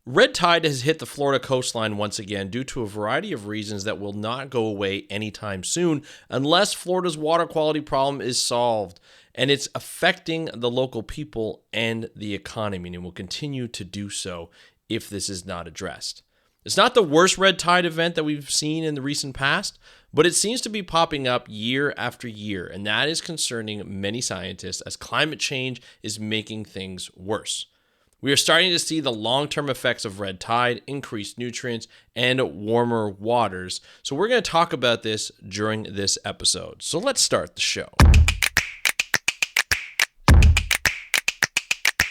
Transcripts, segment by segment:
Red tide has hit the Florida coastline once again due to a variety of reasons that will not go away anytime soon unless Florida's water quality problem is solved. And it's affecting the local people and the economy, and will continue to do so if this is not addressed. It's not the worst red tide event that we've seen in the recent past, but it seems to be popping up year after year, and that is concerning many scientists as climate change is making things worse. We are starting to see the long-term effects of red tide, increased nutrients, and warmer waters. So we're going to talk about this during this episode. So let's start the show.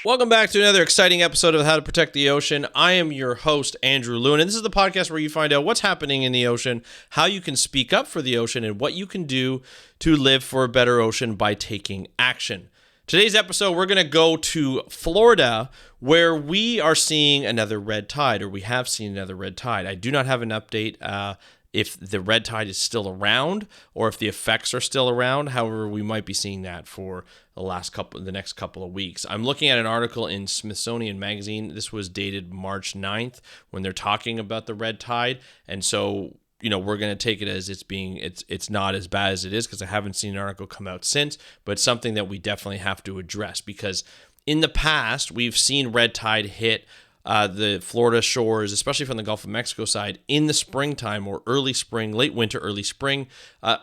Welcome back to another exciting episode of How to Protect the Ocean. I am your host, Andrew Lewin, and this is the podcast where you find out what's happening in the ocean, how you can speak up for the ocean, and what you can do to live for a better ocean by taking action. Today's episode, we're going to go to Florida, where we are seeing another red tide, or we have seen another red tide. I do not have an update if the red tide is still around or if the effects are still around. However, we might be seeing that for the next couple of weeks. I'm looking at an article in Smithsonian Magazine. This was dated March 9th when they're talking about the red tide. And so, we're going to take it as it's not as bad as it is, because I haven't seen an article come out since, but it's something that we definitely have to address, because in the past, we've seen red tide hit the Florida shores, especially from the Gulf of Mexico side, in the springtime or early spring, late winter, early spring,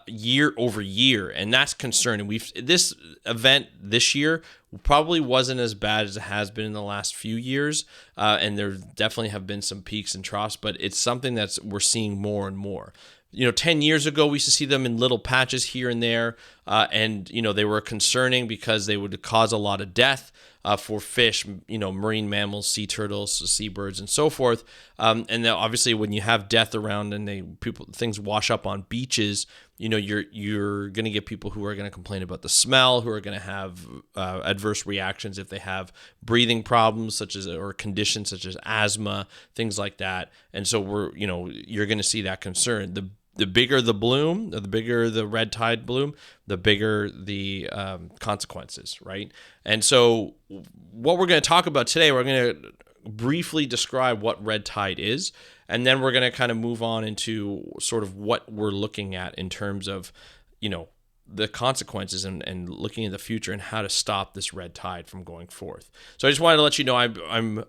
year over year, and that's concerning. This event this year probably wasn't as bad as it has been in the last few years, and there definitely have been some peaks and troughs, but it's something we're seeing more and more. 10 years ago, we used to see them in little patches here and there, and they were concerning because they would cause a lot of death for fish, marine mammals, sea turtles, seabirds, and so forth. And then obviously, when you have death around and things wash up on beaches, you're going to get people who are going to complain about the smell, who are going to have adverse reactions if they have breathing problems or conditions such as asthma, things like that. And so you're going to see that concern. The bigger the bloom, the bigger the red tide bloom, the bigger the consequences, right? And so what we're going to talk about today, we're going to briefly describe what red tide is, and then we're going to kind of move on into sort of what we're looking at in terms of, the consequences and looking in the future and how to stop this red tide from going forth. So I just wanted to let you know I'm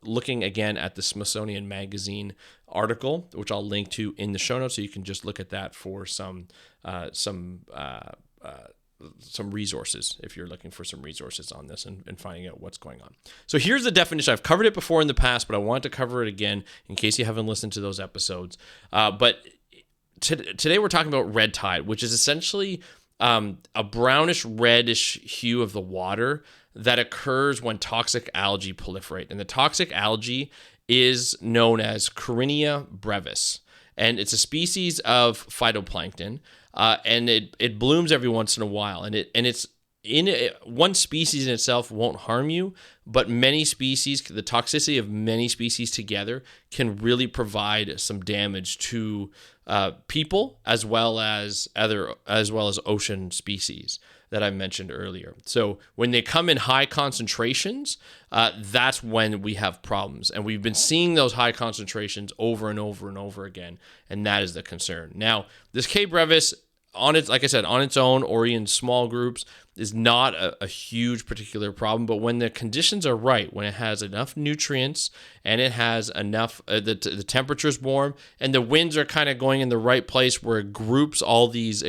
looking again at the Smithsonian Magazine article, which I'll link to in the show notes, so you can just look at that for some resources if you're looking for some resources on this and finding out what's going on. So here's the definition. I've covered it before in the past, but I wanted to cover it again in case you haven't listened to those episodes. But today we're talking about red tide, which is essentially a brownish reddish hue of the water that occurs when toxic algae proliferate. And the toxic algae is known as Carinia brevis, and it's a species of phytoplankton, and it blooms every once in a while, and one species in itself won't harm you, but many species, the toxicity of many species together can really provide some damage to people as well as ocean species that I mentioned earlier. So when they come in high concentrations, that's when we have problems. And we've been seeing those high concentrations over and over and over again, and that is the concern. Now, this C. brevis, like I said, on its own or in small groups, is not a huge particular problem. But when the conditions are right, when it has enough nutrients and it has enough, the temperature's warm and the winds are kind of going in the right place where it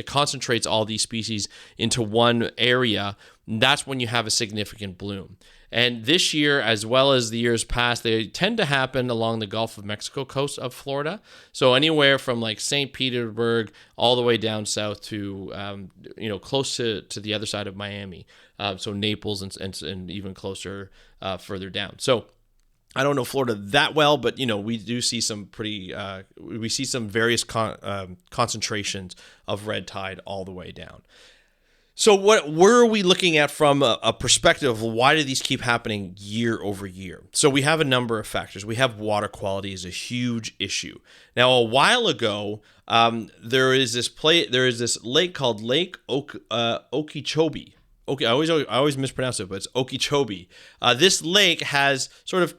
concentrates all these species into one area, that's when you have a significant bloom. And this year, as well as the years past, they tend to happen along the Gulf of Mexico coast of Florida. So anywhere from like St. Petersburg all the way down south to, close to the other side of Miami. So Naples and even closer further down. So I don't know Florida that well, but we do see some various concentrations of red tide all the way down. So where are we looking at from a perspective of why do these keep happening year over year? So we have a number of factors. We have water quality is a huge issue. Now, a while ago, there is this lake called Lake Okeechobee. I always mispronounce it, but it's Okeechobee. This lake has sort of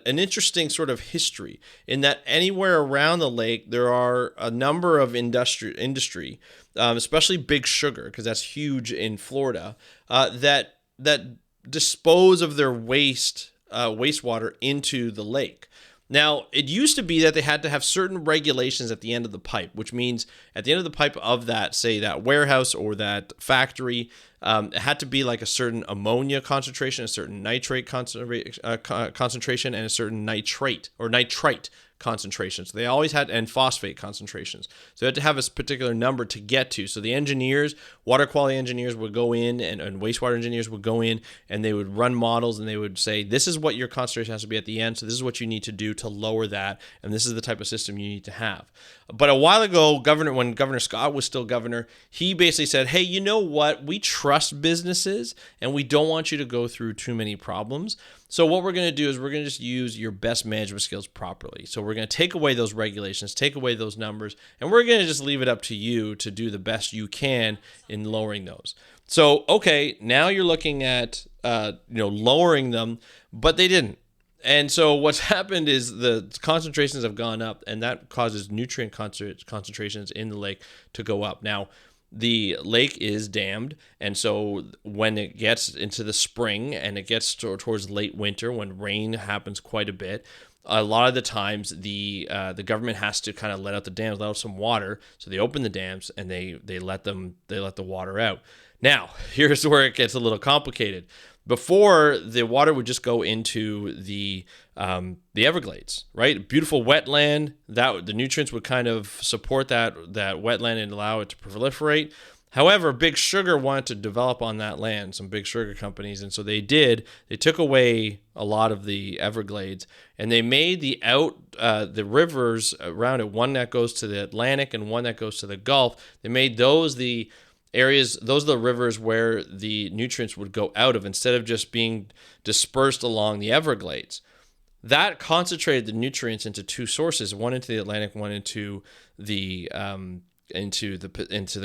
an interesting sort of history in that anywhere around the lake there are a number of industry, especially big sugar, because that's huge in Florida, that dispose of their wastewater into the lake. Now, it used to be that they had to have certain regulations at the end of the pipe, which means at the end of the pipe of that, say, that warehouse or that factory, it had to be like a certain ammonia concentration, a certain nitrate concentration, and a certain nitrate concentrations. They always had, and phosphate concentrations. So they had to have a particular number to get to. So the engineers, water quality engineers would go in, and wastewater engineers would go in, and they would run models, and they would say, this is what your concentration has to be at the end. So this is what you need to do to lower that. And this is the type of system you need to have. But a while ago, when Governor Scott was still governor, he basically said, hey, you know what? We trust businesses, and we don't want you to go through too many problems. So what we're going to do is we're going to just use your best management skills properly. So we're going to take away those regulations, take away those numbers, and we're going to just leave it up to you to do the best you can in lowering those. So, okay, now you're looking at lowering them, but they didn't. And so what's happened is the concentrations have gone up, and that causes nutrient concentrations in the lake to go up. Now, the lake is dammed, and so when it gets into the spring and it gets towards late winter, when rain happens quite a bit, a lot of the times the government has to kind of let out the dams, let out some water. So they open the dams and they let the water out. Now, here's where it gets a little complicated. Before, the water would just go into the Everglades, right? Beautiful wetland. That the nutrients would kind of support that wetland and allow it to proliferate. However, Big Sugar wanted to develop on that land, some big sugar companies, and so they did. They took away a lot of the Everglades, and they made the rivers around it, one that goes to the Atlantic and one that goes to the Gulf. They made those the areas, those are the rivers where the nutrients would go out of instead of just being dispersed along the Everglades. That concentrated the nutrients into two sources, one into the Atlantic, one into the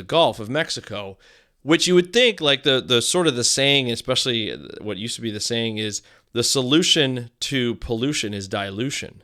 Gulf of Mexico, which you would think, like the sort of the saying, especially what used to be the saying, is the solution to pollution is dilution.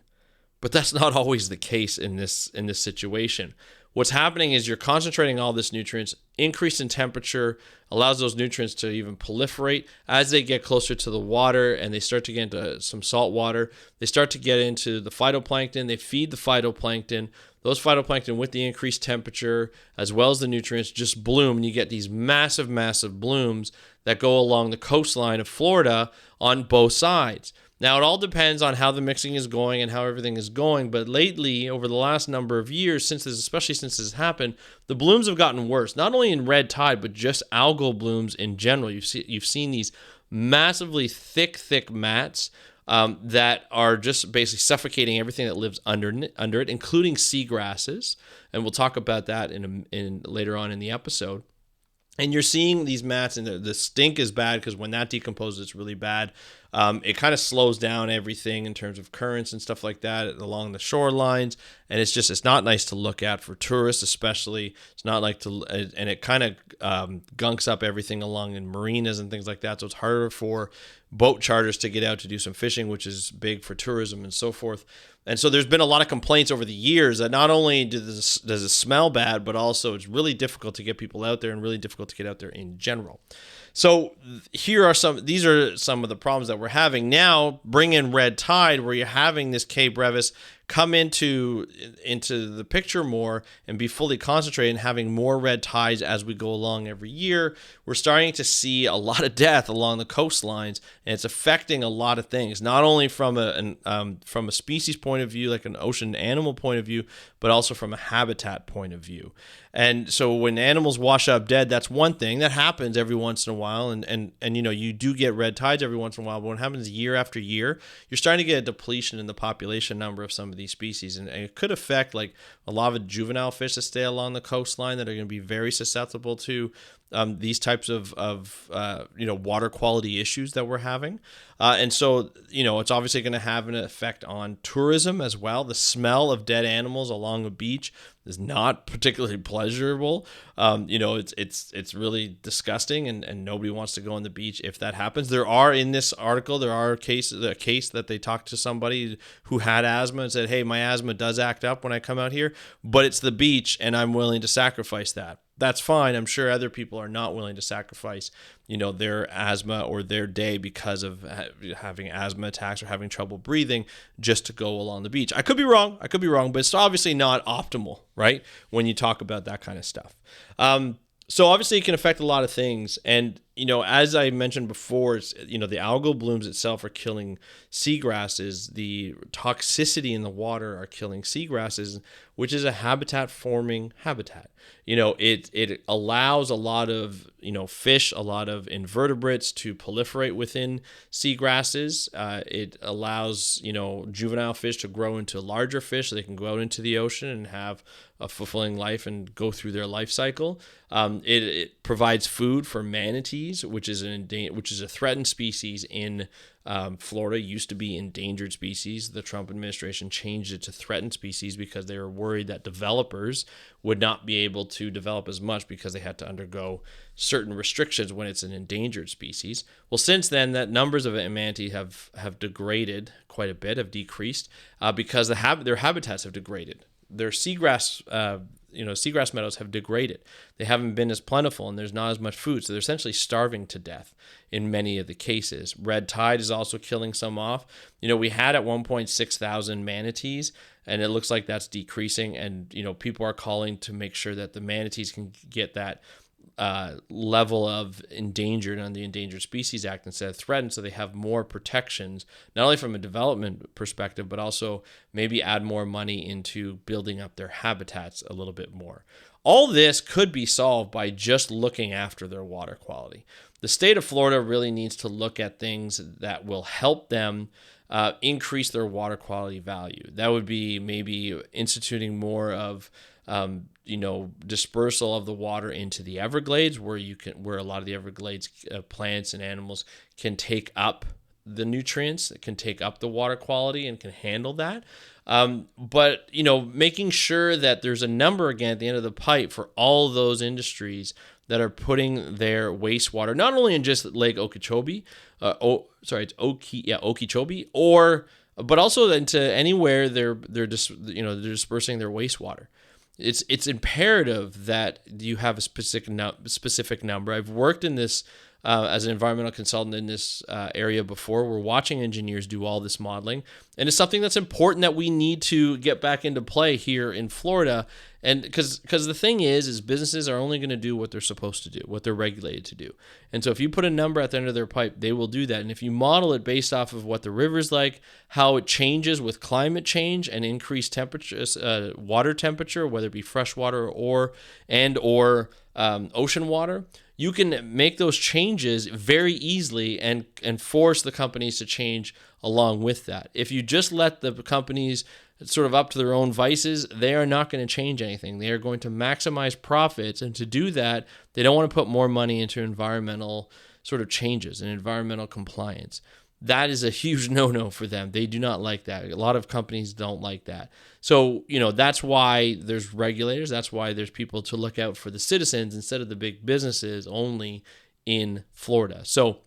But that's not always the case in this situation. What's happening is you're concentrating all this nutrients, increase in temperature allows those nutrients to even proliferate. As they get closer to the water and they start to get into some salt water, they start to get into the phytoplankton. They feed the phytoplankton. Those phytoplankton, with the increased temperature as well as the nutrients, just bloom, and you get these massive, massive blooms that go along the coastline of Florida on both sides. Now, it all depends on how the mixing is going and how everything is going, but lately, over the last number of years, especially since this has happened, the blooms have gotten worse, not only in red tide, but just algal blooms in general. You've seen these massively thick mats that are just basically suffocating everything that lives under it, including seagrasses, and we'll talk about that in later on in the episode. And you're seeing these mats, and the stink is bad because when that decomposes, it's really bad. It kind of slows down everything in terms of currents and stuff like that along the shorelines, and it's not nice to look at for tourists, especially. It's not like and it kind of gunks up everything along in marinas and things like that. So it's harder for boat charters to get out to do some fishing, which is big for tourism and so forth. And so there's been a lot of complaints over the years that not only does it smell bad, but also it's really difficult to get people out there and really difficult to get out there in general. So these are some of the problems that we're having. Now, bring in red tide, where you're having this K. brevis come into the picture more and be fully concentrated and having more red tides as we go along every year. We're starting to see a lot of death along the coastlines, and it's affecting a lot of things, not only from a species point of view, like an ocean animal point of view, but also from a habitat point of view. And so when animals wash up dead, that's one thing that happens every once in a while, and you do get red tides every once in a while, but when it happens year after year, you're starting to get a depletion in the population number of some of these species, and it could affect like a lot of juvenile fish that stay along the coastline that are going to be very susceptible to these types of water quality issues that we're having. And so, it's obviously going to have an effect on tourism as well. The smell of dead animals along a beach is not particularly pleasurable. It's really disgusting, and nobody wants to go on the beach if that happens. There are, in this article, a case that they talked to somebody who had asthma and said, hey, my asthma does act up when I come out here, but it's the beach and I'm willing to sacrifice that. That's fine. I'm sure other people are not willing to sacrifice, their asthma or their day because of having asthma attacks or having trouble breathing just to go along the beach. I could be wrong, but it's obviously not optimal, right? When you talk about that kind of stuff. So obviously it can affect a lot of things. And, as I mentioned before, it's, the algal blooms itself are killing seagrasses. The toxicity in the water are killing seagrasses, which is a habitat-forming habitat. It allows a lot of, fish, a lot of invertebrates to proliferate within seagrasses. It allows, juvenile fish to grow into larger fish so they can go out into the ocean and have a fulfilling life and go through their life cycle. It provides food for manatees, which is a threatened species in Florida. Used to be endangered species. The Trump administration changed it to threatened species because they were worried that developers would not be able to develop as much because they had to undergo certain restrictions when it's an endangered species. Well, since then, that numbers of manatee have degraded quite a bit, have decreased because their habitats have degraded. Their seagrass meadows have degraded. They haven't been as plentiful, and there's not as much food, so they're essentially starving to death in many of the cases. Red tide is also killing some off. We had at one point 6,000 manatees, and it looks like that's decreasing, and people are calling to make sure that the manatees can get that level of endangered on the Endangered Species Act instead of threatened, so they have more protections, not only from a development perspective, but also maybe add more money into building up their habitats a little bit more. All this could be solved by just looking after their water quality. The state of Florida really needs to look at things that will help them increase their water quality value. That would be maybe instituting more of dispersal of the water into the Everglades, where a lot of the Everglades plants and animals can take up the nutrients, can take up the water quality and can handle that. But making sure that there's a number again at the end of the pipe for all of those industries that are putting their wastewater, not only in just Lake Okeechobee, Okeechobee, but also into anywhere they're dispersing their wastewater. It's imperative that you have a specific number. I've worked in this as an environmental consultant in this area before. We're watching engineers do all this modeling, and it's something that's important that we need to get back into play here in Florida. And because the thing is businesses are only going to do what they're supposed to do, what they're regulated to do. And so if you put a number at the end of their pipe, they will do that. And if you model it based off of what the river's like, how it changes with climate change and increased temperatures, water temperature, whether it be fresh water or ocean water, you can make those changes very easily and force the companies to change along with that. If you just let the companies sort of up to their own vices, they are not going to change anything. They are going to maximize profits, and to do that, they don't want to put more money into environmental sort of changes and environmental compliance. That is a huge no-no for them. They do not like that. A lot of companies don't like that. So, that's why there's regulators. That's why there's people to look out for the citizens instead of the big businesses only in Florida. So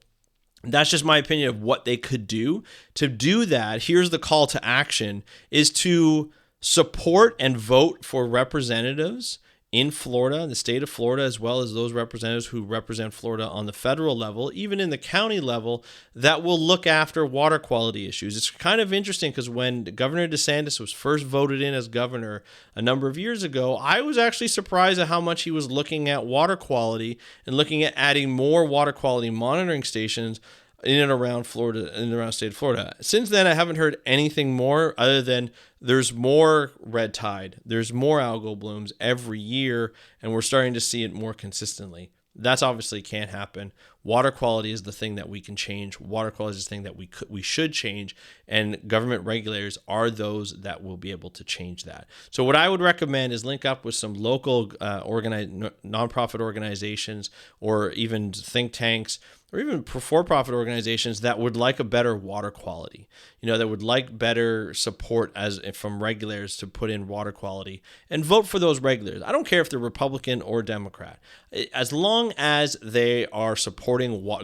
that's just my opinion of what they could do. To do that, here's the call to action, is to support and vote for representatives in Florida, the state of Florida, as well as those representatives who represent Florida on the federal level, even in the county level, that will look after water quality issues. It's kind of interesting because when Governor DeSantis was first voted in as governor a number of years ago, I was actually surprised at how much he was looking at water quality and looking at adding more water quality monitoring stations in and around Florida, in and around the state of Florida. Since then, I haven't heard anything more other than there's more red tide, there's more algal blooms every year, and we're starting to see it more consistently. That's obviously can't happen. Water quality is the thing that we can change. Water quality is the thing that we should change, and government regulators are those that will be able to change that. So what I would recommend is link up with some local nonprofit organizations, or even think tanks, or even for-profit organizations that would like a better water quality, that would like better support from regulators to put in water quality, and vote for those regulators. I don't care if they're Republican or Democrat. As long as they are supporting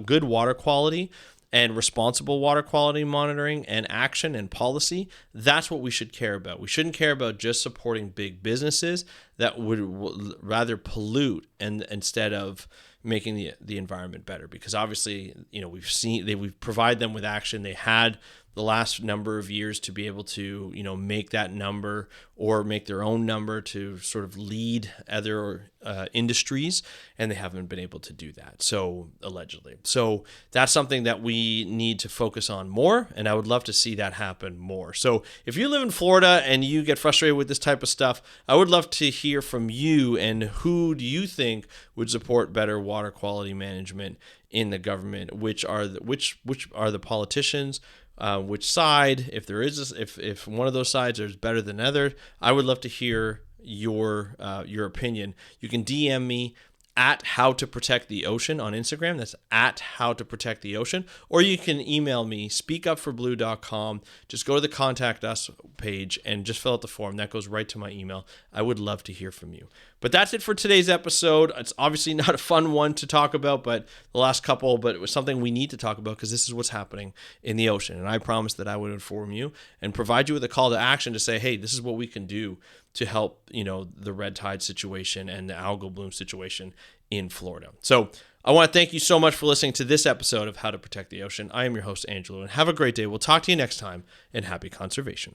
good water quality and responsible water quality monitoring and action and policy, that's what we should care about. We shouldn't care about just supporting big businesses that would rather pollute and instead of making the environment better, because obviously we've provided them with action. They had the last number of years to be able to make that number or make their own number to sort of lead other industries, and they haven't been able to do that, so allegedly. So that's something that we need to focus on more, and I would love to see that happen more. So if you live in Florida and you get frustrated with this type of stuff, I would love to hear from you, and who do you think would support better water quality management in the government? Which are the politicians? Which side, if there is, if one of those sides is better than other? I would love to hear your opinion. You can DM me at How to Protect the Ocean on Instagram. That's at How to Protect the Ocean. Or you can email me, speakupforblue.com. Just go to the Contact Us page and just fill out the form. That goes right to my email. I would love to hear from you. But that's it for today's episode. It's obviously not a fun one to talk about, but it was something we need to talk about because this is what's happening in the ocean. And I promised that I would inform you and provide you with a call to action to say, hey, this is what we can do to help, the red tide situation and the algal bloom situation in Florida. So I want to thank you so much for listening to this episode of How to Protect the Ocean. I am your host, Andrew, and have a great day. We'll talk to you next time, and happy conservation.